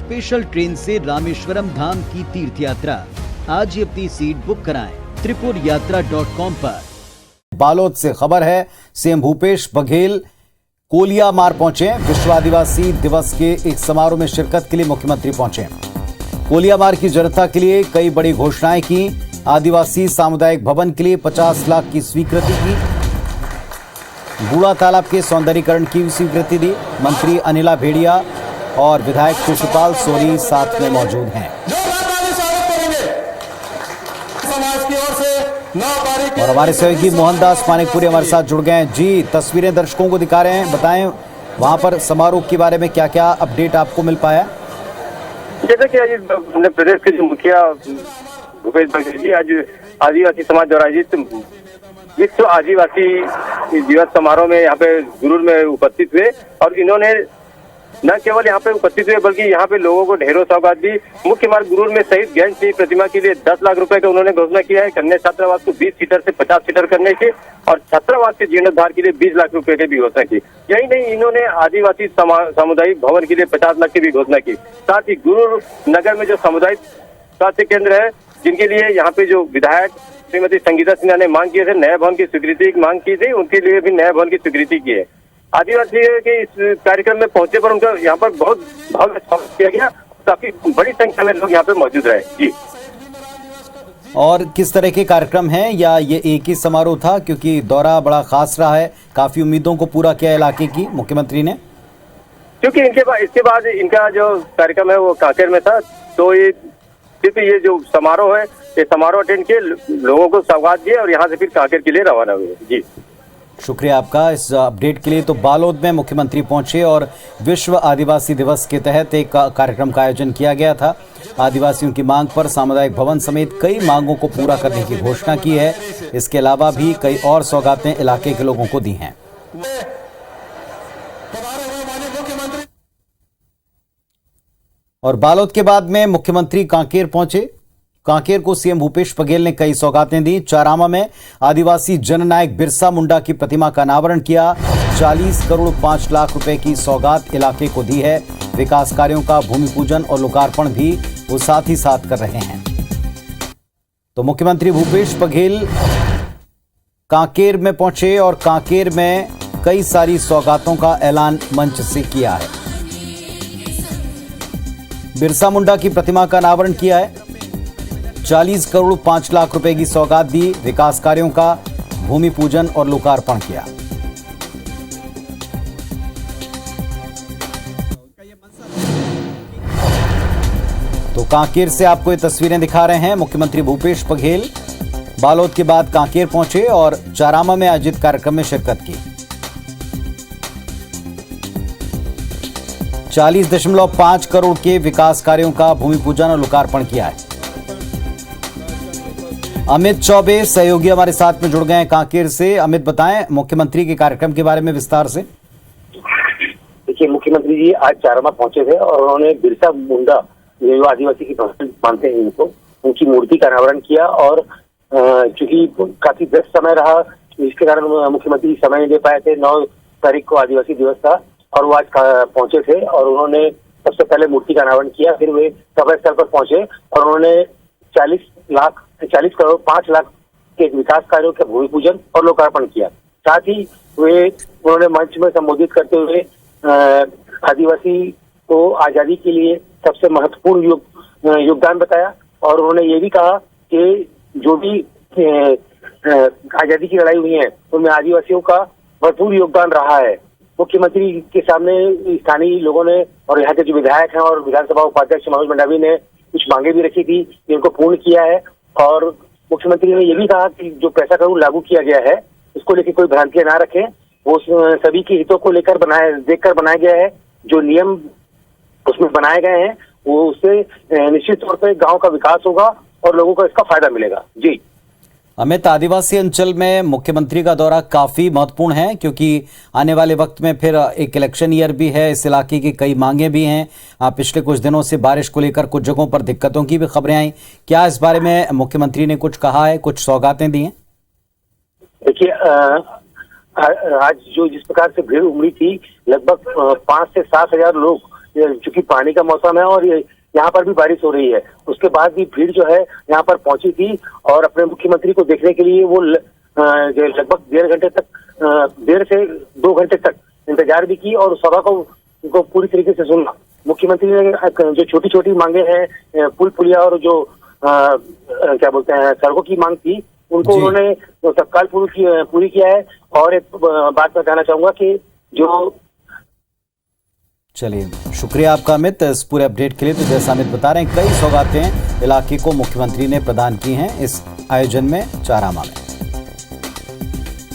Special train से रामेश्वरम धाम की तीर्थ यात्रा। आज ही अपनी सीट बुक कराएं त्रिपुरयात्रा.com पर। बालोद से खबर है, सीएम भूपेश बघेल कोलियामार पहुंचे। विश्व आदिवासी दिवस के एक समारोह में शिरकत के लिए मुख्यमंत्री पहुंचे। कोलियामार की जनता के लिए कई बड़ी घोषणाएं की। आदिवासी सामुदायिक भवन के लिए 50 लाख की स्वीकृति की। बूढ़ा तालाब के सौंदर्यीकरण की स्वीकृति दी। मंत्री अनिला भेड़िया और विधायक शिशुपाल सोरी साथ में मौजूद हैं। और हमारे सहयोगी मोहनदास मानिकपुरी हमारे साथ जुड़ गए हैं। जी, तस्वीरें दर्शकों को दिखा रहे हैं, बताएं वहां पर समारोह के बारे में क्या क्या अपडेट आपको मिल पाया? जैसा कि आज प्रदेश के जो मुखिया भूपेश बघेल जी आज आदिवासी समाज द्वारा आयोजित विश्व आदिवासी दिवस समारोह में यहाँ पे गुरूर में उपस्थित हुए और इन्होंने न केवल यहाँ पे उपस्थित हुए बल्कि यहाँ पे लोगों को ढेरों सौगात दी। मुख्य मार्ग गुरूर में शहीद ज्ञान सिंह प्रतिमा के लिए 10 लाख रुपए का उन्होंने घोषणा किया है। कन्या छात्रावास को 20 सीटर से 50 सीटर करने की और छात्रावास के जीर्णोद्धार के लिए 20 लाख रुपए की भी घोषणा की। यही नहीं, इन्होंने आदिवासी सामुदायिक भवन के लिए 50 लाख की भी घोषणा की। साथ ही गुरूर नगर में जो सामुदायिक स्वास्थ्य केंद्र है, जिनके लिए यहाँ पे जो विधायक श्रीमती संगीता सिन्हा ने मांग किए थे, नए भवन की स्वीकृति की मांग की थी, उनके लिए भी नए भवन की स्वीकृति की है। आदिवासी के इस कार्यक्रम में पहुंचे पर उनका यहाँ पर बहुत भव्य स्वागत किया गया। काफी बड़ी संख्या में लोग यहाँ पे मौजूद रहे। जी, और किस तरह के कार्यक्रम हैं या ये एक ही समारोह था? क्योंकि दौरा बड़ा खास रहा है, काफी उम्मीदों को पूरा किया इलाके की मुख्यमंत्री ने। क्योंकि इसके बाद इनका जो कार्यक्रम है वो कांकेर में था, तो ये सिर्फ ये जो समारोह है, ये समारोह अटेंड किए, लोगों को सौगात दिए और यहाँ से फिर कांकेर के लिए रवाना हुए। जी, शुक्रिया आपका इस अपडेट के लिए। तो बालोद में मुख्यमंत्री पहुंचे और विश्व आदिवासी दिवस के तहत एक कार्यक्रम का आयोजन किया गया था। आदिवासियों की मांग पर सामुदायिक भवन समेत कई मांगों को पूरा करने की घोषणा की है। इसके अलावा भी कई और सौगातें इलाके के लोगों को दी हैं। और बालोद के बाद में मुख्यमंत्री कांकेर पहुंचे। कांकेर को सीएम भूपेश बघेल ने कई सौगातें दी। चारामा में आदिवासी जननायक बिरसा मुंडा की प्रतिमा का अनावरण किया। 40 करोड़ 5 लाख रुपए की सौगात इलाके को दी है। विकास कार्यों का भूमि पूजन और लोकार्पण भी वो साथ ही साथ कर रहे हैं। तो मुख्यमंत्री भूपेश बघेल कांकेर में पहुंचे और कांकेर में कई सारी सौगातों का ऐलान मंच से किया है। बिरसा मुंडा की प्रतिमा का अनावरण किया है। 40 करोड़ 5 लाख रुपए की सौगात दी। विकास कार्यों का भूमि पूजन और लोकार्पण किया। तो कांकेर से आपको ये तस्वीरें दिखा रहे हैं। मुख्यमंत्री भूपेश बघेल बालोद के बाद कांकेर पहुंचे और चारामा में आयोजित कार्यक्रम में शिरकत की। 40.5 करोड़ के विकास कार्यों का भूमि पूजन और लोकार्पण किया है। अमित चौबे सहयोगी हमारे साथ में जुड़ गए हैं कांकेर से। अमित, बताएं मुख्यमंत्री के कार्यक्रम के बारे में विस्तार से। देखिए, मुख्यमंत्री जी आज चारामा पहुंचे थे और उन्होंने बिरसा मुंडा जो आदिवासी की भक्त मानते हैं इनको, उनकी मूर्ति का अनावरण किया। और चूंकि काफी व्यस्त समय रहा, जिसके कारण मुख्यमंत्री समय नहीं दे पाए थे। 9 तारीख को आदिवासी दिवस था और वो आज पहुंचे थे और उन्होंने सबसे पहले मूर्ति का अनावरण किया। फिर वे सभा स्थल पर पहुंचे और उन्होंने 40 करोड़ 5 लाख के विकास कार्यों का भूमि पूजन और लोकार्पण किया। साथ ही उन्होंने मंच में संबोधित करते हुए आदिवासी को आजादी के लिए सबसे महत्वपूर्ण योगदान बताया। और उन्होंने ये भी कहा कि जो भी आजादी की लड़ाई हुई है उनमें आदिवासियों का भरपूर योगदान रहा है। मुख्यमंत्री के सामने स्थानीय लोगों ने और यहाँ के जो विधायक हैं और विधानसभा उपाध्यक्ष मनोज मंडावी ने कुछ मांगे भी रखी थी, जिनको पूर्ण किया है। और मुख्यमंत्री ने यह भी कहा कि जो पैसा कानून लागू किया गया है उसको लेकर कोई भ्रांतियां ना रखें। वो सभी के हितों को लेकर देखकर बनाया गया है। जो नियम उसमें बनाए गए हैं वो उससे निश्चित तौर पर गांव का विकास होगा और लोगों को इसका फायदा मिलेगा। जी अमित, आदिवासी अंचल में मुख्यमंत्री का दौरा काफी महत्वपूर्ण है क्योंकि आने वाले वक्त में फिर एक इलेक्शन ईयर भी है। इस इलाके की कई मांगे भी हैं। पिछले कुछ दिनों से बारिश को लेकर कुछ जगहों पर दिक्कतों की भी खबरें आई। क्या इस बारे में मुख्यमंत्री ने कुछ कहा है, कुछ सौगातें दी हैं? देखिए, आज जो जिस प्रकार से भीड़ उमड़ी थी, लगभग 5 से 7 हजार लोग चूंकि पानी का मौसम है और यहाँ पर भी बारिश हो रही है, उसके बाद भी भीड़ जो है यहाँ पर पहुंची थी और अपने मुख्यमंत्री को देखने के लिए वो लगभग 1.5 से 2 घंटे तक इंतजार भी की और सभा को पूरी तरीके से सुना। मुख्यमंत्री ने जो छोटी छोटी मांगे हैं, पुल पुलिया और जो क्या बोलते हैं सड़कों की मांग थी, उनको उन्होंने तत्काल पूरी किया है। और एक बात बताना चाहूंगा कि जो चलिए, शुक्रिया आपका अमित इस पूरे अपडेट के लिए। तो जैसा अमित बता रहे हैं, कई सौगातें इलाके को मुख्यमंत्री ने प्रदान की हैं इस आयोजन में चारामा में।